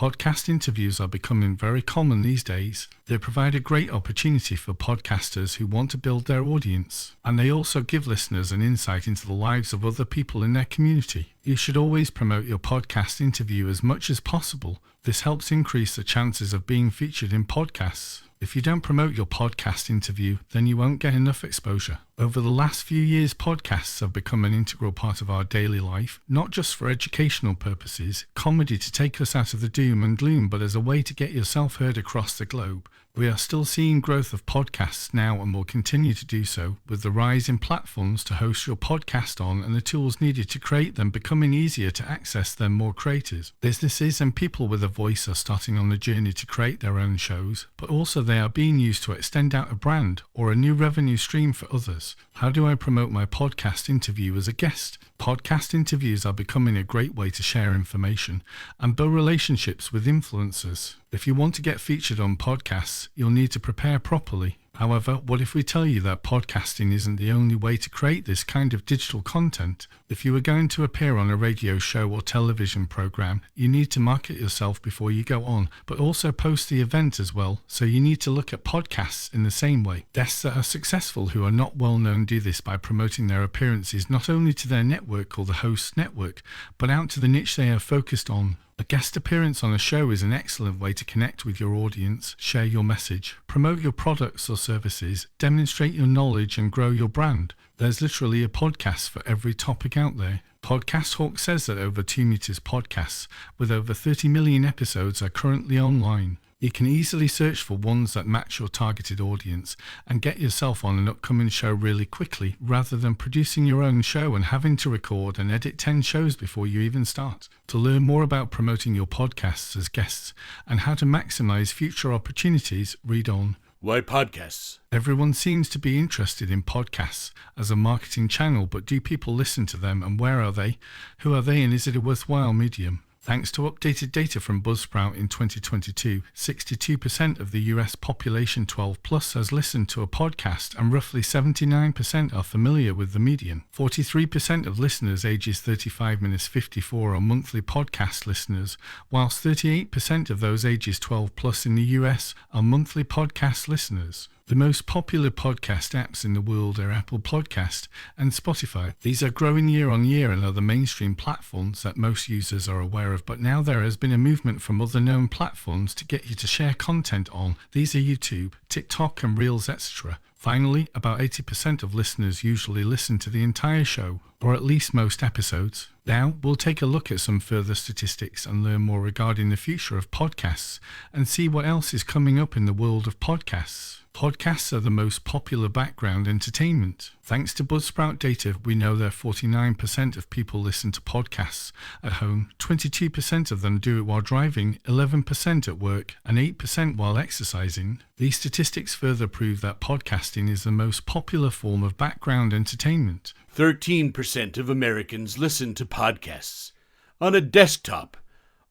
Podcast interviews are becoming very common these days. They provide a great opportunity for podcasters who want to build their audience, and they also give listeners an insight into the lives of other people in their community. You should always promote your podcast interview as much as possible. This helps increase the chances of being featured in podcasts. If you don't promote your podcast interview, then you won't get enough exposure. Over the last few years, podcasts have become an integral part of our daily life, not just for educational purposes, comedy to take us out of the doom and gloom, but as a way to get yourself heard across the globe. We are still seeing growth of podcasts now and will continue to do so, with the rise in platforms to host your podcast on and the tools needed to create them becoming easier to access than more creators. Businesses and people with a voice are starting on the journey to create their own shows, but also they are being used to extend out a brand or a new revenue stream for others. How do I promote my podcast interview as a guest? Podcast interviews are becoming a great way to share information and build relationships with influencers. If you want to get featured on podcasts, you'll need to prepare properly. However, what if we tell you that podcasting isn't the only way to create this kind of digital content? If you are going to appear on a radio show or television program, you need to market yourself before you go on, but also post the event as well, so you need to look at podcasts in the same way. Guests that are successful who are not well known do this by promoting their appearances not only to their network or the host's network, but out to the niche they are focused on. A guest appearance on a show is an excellent way to connect with your audience, share your message, promote your products or services, demonstrate your knowledge and grow your brand. There's literally a podcast for every topic out there. Podcast Hawk says that over 2 Meters podcasts with over 30 million episodes are currently online. You can easily search for ones that match your targeted audience and get yourself on an upcoming show really quickly, rather than producing your own show and having to record and edit 10 shows before you even start. To learn more about promoting your podcasts as guests and how to maximize future opportunities, read on. Why podcasts? Everyone seems to be interested in podcasts as a marketing channel, but do people listen to them, and where are they? Who are they, and is it a worthwhile medium? Thanks to updated data from Buzzsprout in 2022, 62% of the US population 12 plus has listened to a podcast, and roughly 79% are familiar with the medium. 43% of listeners ages 35-54 are monthly podcast listeners, whilst 38% of those ages 12 plus in the US are monthly podcast listeners. The most popular podcast apps in the world are Apple Podcast and Spotify. These are growing year on year and are the mainstream platforms that most users are aware of, but now there has been a movement from other known platforms to get you to share content on. These are YouTube, TikTok and Reels, etc. Finally, about 80% of listeners usually listen to the entire show, or at least most episodes. Now, we'll take a look at some further statistics and learn more regarding the future of podcasts and see what else is coming up in the world of podcasts. Podcasts are the most popular background entertainment. Thanks to Buzzsprout data, we know that 49% of people listen to podcasts at home, 22% of them do it while driving, 11% at work, and 8% while exercising. These statistics further prove that podcasting is the most popular form of background entertainment. 13% of Americans listen to podcasts on a desktop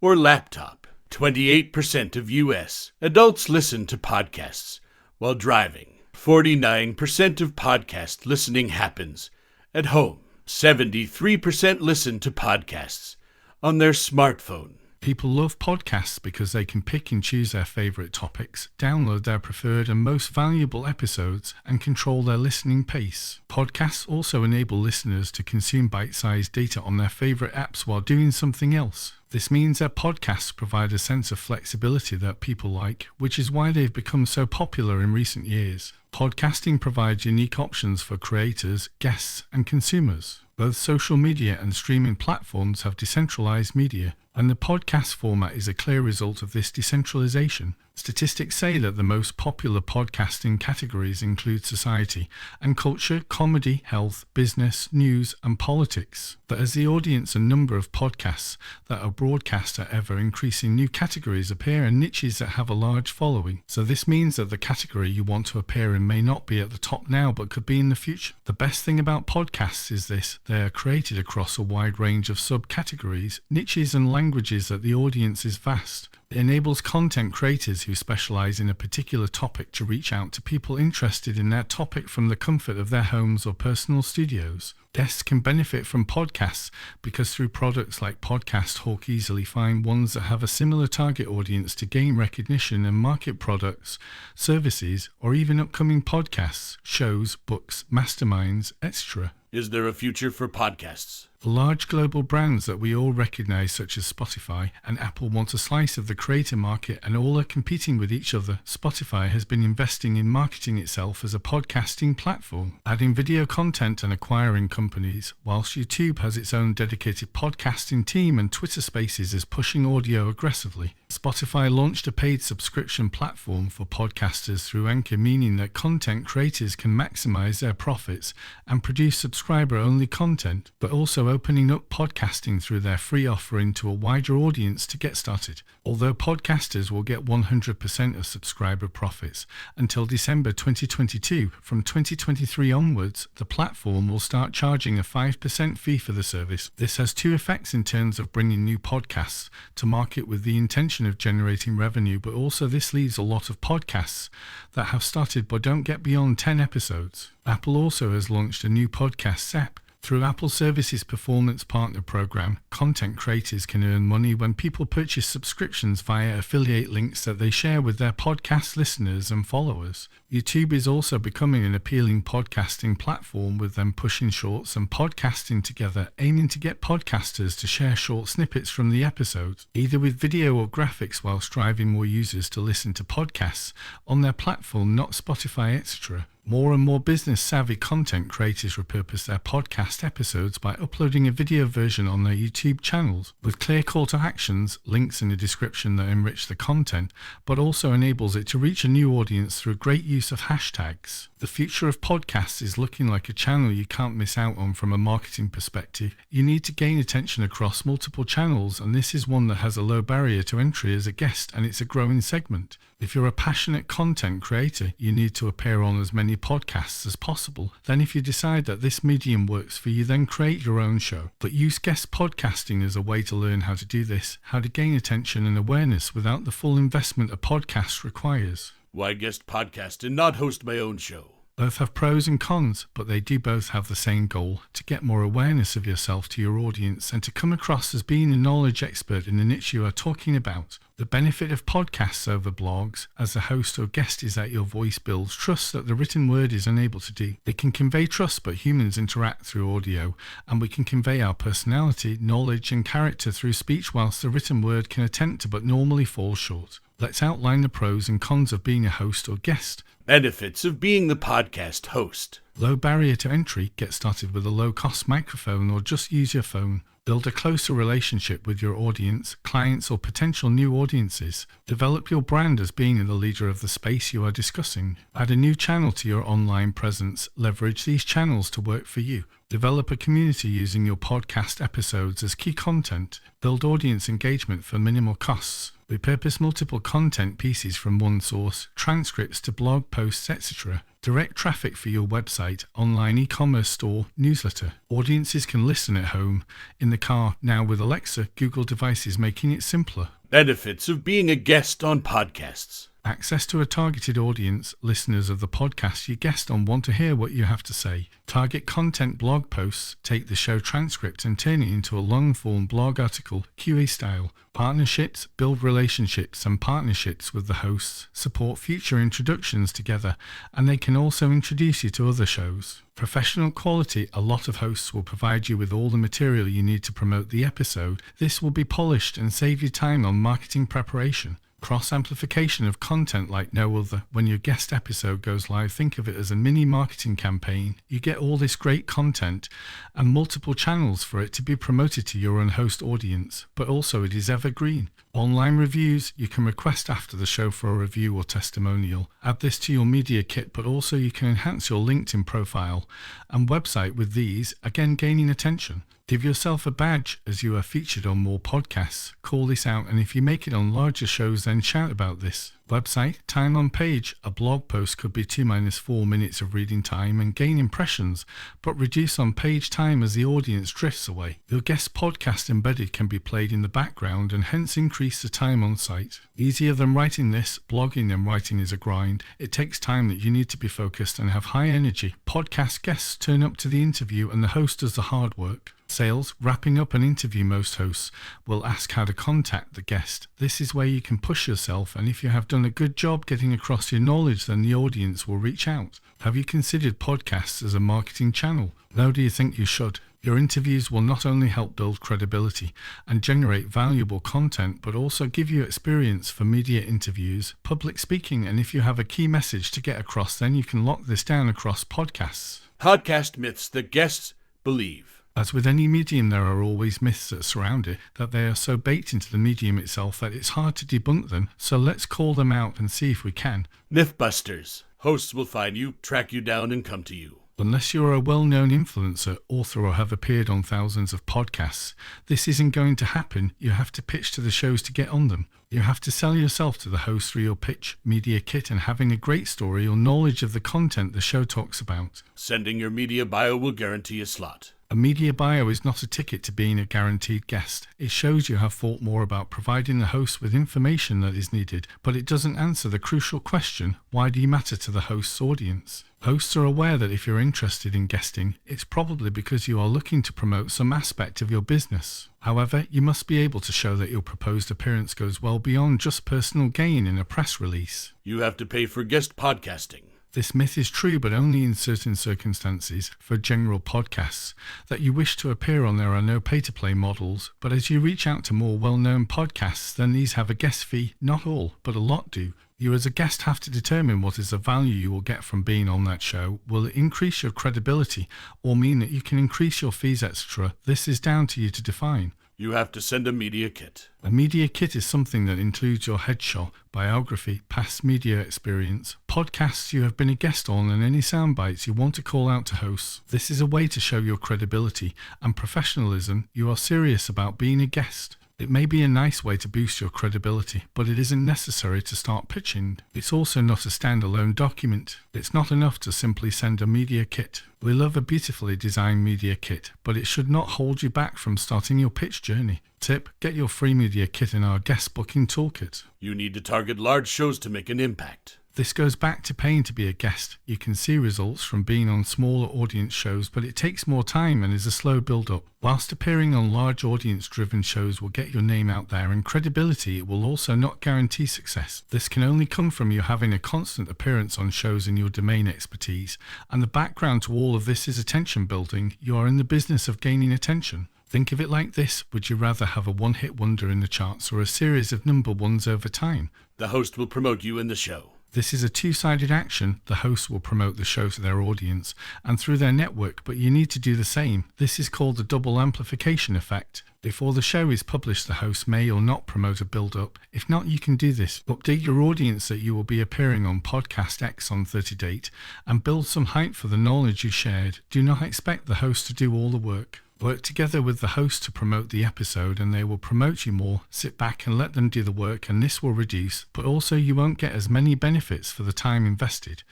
or laptop. 28% of U.S. adults listen to podcasts while driving. 49% of podcast listening happens at home. 73% listen to podcasts on their smartphone. People love podcasts because they can pick and choose their favorite topics, download their preferred and most valuable episodes, and control their listening pace. Podcasts also enable listeners to consume bite-sized data on their favorite apps while doing something else. This means that podcasts provide a sense of flexibility that people like, which is why they've become so popular in recent years. Podcasting provides unique options for creators, guests, and consumers. Both social media and streaming platforms have decentralized media, and the podcast format is a clear result of this decentralization. Statistics say that the most popular podcasting categories include society and culture, comedy, health, business, news, and politics. But as the audience and number of podcasts that are broadcast are ever increasing, new categories appear and niches that have a large following. So this means that the category you want to appear in may not be at the top now, but could be in the future. The best thing about podcasts is this: they are created across a wide range of subcategories, niches, and languages that the audience is vast. It enables content creators who specialize in a particular topic to reach out to people interested in that topic from the comfort of their homes or personal studios. Guests can benefit from podcasts because through products like Podcast Hawk easily find ones that have a similar target audience to gain recognition and market products, services, or even upcoming podcasts, shows, books, masterminds, etc. Is there a future for podcasts? The large global brands that we all recognize, such as Spotify and Apple, want a slice of the creator market and all are competing with each other. Spotify has been investing in marketing itself as a podcasting platform, adding video content and acquiring companies, whilst YouTube has its own dedicated podcasting team and Twitter Spaces is pushing audio aggressively. Spotify launched a paid subscription platform for podcasters through Anchor, meaning that content creators can maximize their profits and produce subscriber-only content, but also opening up podcasting through their free offering to a wider audience to get started. Although podcasters will get 100% of subscriber profits until December 2022, from 2023 onwards, the platform will start charging a 5% fee for the service. This has two effects in terms of bringing new podcasts to market with the intention of generating revenue, but also this leaves a lot of podcasts that have started but don't get beyond 10 episodes. Apple also has launched a new podcast app. Through Apple Services Performance Partner Program, content creators can earn money when people purchase subscriptions via affiliate links that they share with their podcast listeners and followers. YouTube is also becoming an appealing podcasting platform, with them pushing shorts and podcasting together, aiming to get podcasters to share short snippets from the episodes, either with video or graphics, whilst driving more users to listen to podcasts on their platform, not Spotify, etc. More and more business-savvy content creators repurpose their podcast episodes by uploading a video version on their YouTube channels, with clear call to actions, links in the description that enrich the content, but also enables it to reach a new audience through great use of hashtags. The future of podcasts is looking like a channel you can't miss out on from a marketing perspective. You need to gain attention across multiple channels, and this is one that has a low barrier to entry as a guest, and it's a growing segment. If you're a passionate content creator, you need to appear on as many podcasts as possible. Then if you decide that this medium works for you, then create your own show. But use guest podcasting as a way to learn how to do this, how to gain attention and awareness without the full investment a podcast requires. Why guest podcast and not host my own show? Both have pros and cons, but they do both have the same goal: to get more awareness of yourself to your audience and to come across as being a knowledge expert in the niche you are talking about. The benefit of podcasts over blogs as a host or guest is that your voice builds trust that the written word is unable to do. It can convey trust, but humans interact through audio, and we can convey our personality, knowledge and character through speech, whilst the written word can attempt to but normally fall short. Let's outline the pros and cons of being a host or guest. Benefits of being the podcast host. Low barrier to entry. Get started with a low-cost microphone or just use your phone. Build a closer relationship with your audience, clients or potential new audiences. Develop your brand as being the leader of the space you are discussing. Add a new channel to your online presence. Leverage these channels to work for you. Develop a community using your podcast episodes as key content. Build audience engagement for minimal costs. Repurpose multiple content pieces from one source, transcripts to blog posts, etc. Direct traffic for your website, online e-commerce store, newsletter. Audiences can listen at home, in the car, now with Alexa, Google devices, making it simpler. Benefits of being a guest on podcasts. Access to a targeted audience. Listeners of the podcast you guest on want to hear what you have to say. Target content blog posts. Take the show transcript and turn it into a long-form blog article, QA style. Partnerships. Build relationships and partnerships with the hosts. Support future introductions together, and they can also introduce you to other shows. Professional quality. A lot of hosts will provide you with all the material you need to promote the episode. This will be polished and save you time on marketing preparation. Cross-amplification of content like no other. When your guest episode goes live, think of it as a mini marketing campaign. You get all this great content and multiple channels for it to be promoted to your own host audience, but also it is evergreen. Online reviews. You can request after the show for a review or testimonial. Add this to your media kit, but also you can enhance your LinkedIn profile and website with these, again gaining attention. Give yourself a badge as you are featured on more podcasts. Call this out, and if you make it on larger shows, then shout about this. Website, time on page. A blog post could be 2-4 minutes of reading time and gain impressions, but reduce on page time as the audience drifts away. Your guest podcast embedded can be played in the background and hence increase the time on site. Easier than writing this, blogging and writing is a grind. It takes time that you need to be focused and have high energy. Podcast guests turn up to the interview and the host does the hard work. Sales, wrapping up an interview, most hosts will ask how to contact the guest. This is where you can push yourself, and if you have done a good job getting across your knowledge, then the audience will reach out. Have you considered podcasts as a marketing channel? No, do you think you should? Your interviews will not only help build credibility and generate valuable content, but also give you experience for media interviews, public speaking, and if you have a key message to get across, then you can lock this down across podcasts. Podcast myths that guests believe. As with any medium, there are always myths that surround it, that they are so baked into the medium itself that it's hard to debunk them, so let's call them out and see if we can. Mythbusters. Hosts will find you, track you down, and come to you. Unless you're a well-known influencer, author, or have appeared on thousands of podcasts, this isn't going to happen. You have to pitch to the shows to get on them. You have to sell yourself to the host through your pitch, media kit, and having a great story or knowledge of the content the show talks about. Sending your media bio will guarantee a slot. A media bio is not a ticket to being a guaranteed guest. It shows you have thought more about providing the host with information that is needed, but it doesn't answer the crucial question, why do you matter to the host's audience? Hosts are aware that if you're interested in guesting, it's probably because you are looking to promote some aspect of your business. However, you must be able to show that your proposed appearance goes well beyond just personal gain in a press release. You have to pay for guest podcasting. This myth is true, but only in certain circumstances. For general podcasts that you wish to appear on, there are no pay-to-play models, but as you reach out to more well-known podcasts, then these have a guest fee. Not all, but a lot do. You as a guest have to determine what is the value you will get from being on that show. Will it increase your credibility or mean that you can increase your fees, etc.? This is down to you to define. You have to send a media kit. A media kit is something that includes your headshot, biography, past media experience, podcasts you have been a guest on, and any sound bites you want to call out to hosts. This is a way to show your credibility and professionalism. You are serious about being a guest. It may be a nice way to boost your credibility, but it isn't necessary to start pitching. It's also not a standalone document. It's not enough to simply send a media kit. We love a beautifully designed media kit, but it should not hold you back from starting your pitch journey. Tip: get your free media kit in our guest booking toolkit. You need to target large shows to make an impact. This goes back to paying to be a guest. You can see results from being on smaller audience shows, but it takes more time and is a slow build-up. Whilst appearing on large audience-driven shows will get your name out there and credibility, it will also not guarantee success. This can only come from you having a constant appearance on shows in your domain expertise, and the background to all of this is attention building. You are in the business of gaining attention. Think of it like this: would you rather have a one-hit wonder in the charts or a series of number ones over time? The host will promote you in the show. This is a two-sided action. The host will promote the show to their audience and through their network, but you need to do the same. This is called the double amplification effect. Before the show is published, the host may or not promote a build-up. If not, you can do this. Update your audience that you will be appearing on Podcast X on 30 date and build some hype for the knowledge you shared. Do not expect the host to do all the work. Work together with the host to promote the episode and they will promote you more. Sit back and let them do the work, and this will reduce, but also you won't get as many benefits for the time invested.